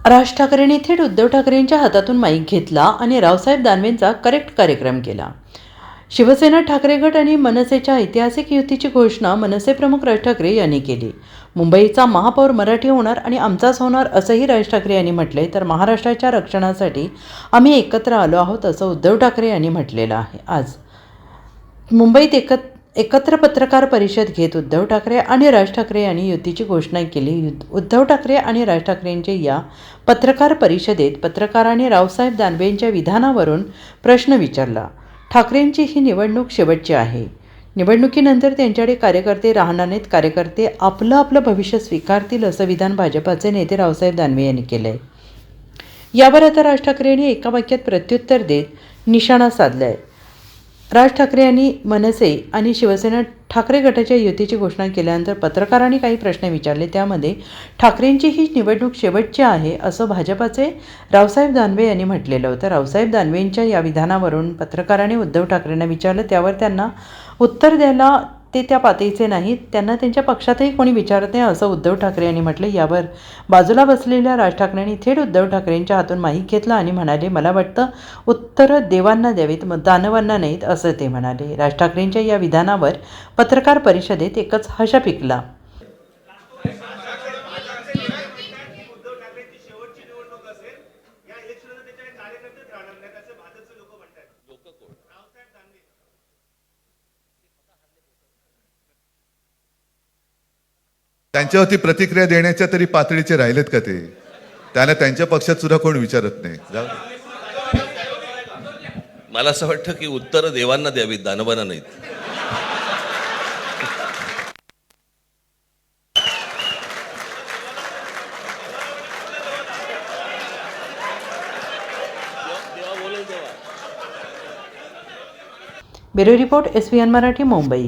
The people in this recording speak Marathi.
राज ठाकरेंनी थेट उद्धव ठाकरेंच्या हातातून माईक घेतला आणि रावसाहेब दानवेंचा करेक्ट कार्यक्रम केला. शिवसेना, ठाकरे गट आणि मनसेच्या ऐतिहासिक युतीची घोषणा मनसे प्रमुख राज ठाकरे यांनी केली. मुंबईचा महापौर मराठी होणार आणि आमचाच होणार असंही राज ठाकरे यांनी म्हटले. तर महाराष्ट्राच्या रक्षणासाठी आम्ही एकत्र आलो आहोत असं उद्धव ठाकरे यांनी म्हटलेलं आहे. आज मुंबईत एकत्र पत्रकार परिषद घेत उद्धव ठाकरे आणि राज ठाकरे यांनी युतीची घोषणा केली. उद्धव ठाकरे आणि राज ठाकरेंच्या या पत्रकार परिषदेत पत्रकारांनी रावसाहेब दानवेंच्या विधानावरून प्रश्न विचारला. ठाकरेंची ही निवडणूक शेवटची आहे. निवडणुकीनंतर त्यांच्याकडे कार्यकर्ते राहणार नाहीत. कार्यकर्ते आपलं आपलं भविष्य स्वीकारतील असं विधान भाजपाचे नेते रावसाहेब दानवे यांनी केलं आहे. यावर आता राज ठाकरे यांनी एका वाक्यात प्रत्युत्तर देत निशाणा साधला आहे. राज ठाकरे यांनी मनसे आणि शिवसेना ठाकरे गटाच्या युतीची घोषणा केल्यानंतर पत्रकारांनी काही प्रश्न विचारले. त्यामध्ये ठाकरेंची ही निवडणूक शेवटची आहे असं भाजपाचे रावसाहेब दानवे यांनी म्हटलेलं होतं. रावसाहेब दानवेंच्या या विधानावरून पत्रकारांनी उद्धव ठाकरेंना विचारलं. त्यावर त्यांना उत्तर द्यायला ते त्या पातळीचे नाहीत. त्यांना त्यांच्या पक्षातही कोणी विचारत नाही असं उद्धव ठाकरे यांनी म्हटलं. यावर बाजूला बसलेल्या राज ठाकरेंनी थेट उद्धव ठाकरेंच्या हातून माईक घेतला आणि म्हणाले, मला वाटतं उत्तरं देवांना द्यावीत, दानवांना नाहीत असं ते म्हणाले. राज ठाकरेंच्या या विधानावर पत्रकार परिषदेत एकच हशा पिकला. त्यांच्यावरती प्रतिक्रिया देण्याच्या तरी पातळीचे राहिलेत का ते? त्याला त्यांच्या पक्षात सुद्धा कोण विचारत नाही. मला असं वाटतं की उत्तरं देवांना द्यावीत, दानवांना नाहीत. Bureau report, SVN Marathi, Mumbai.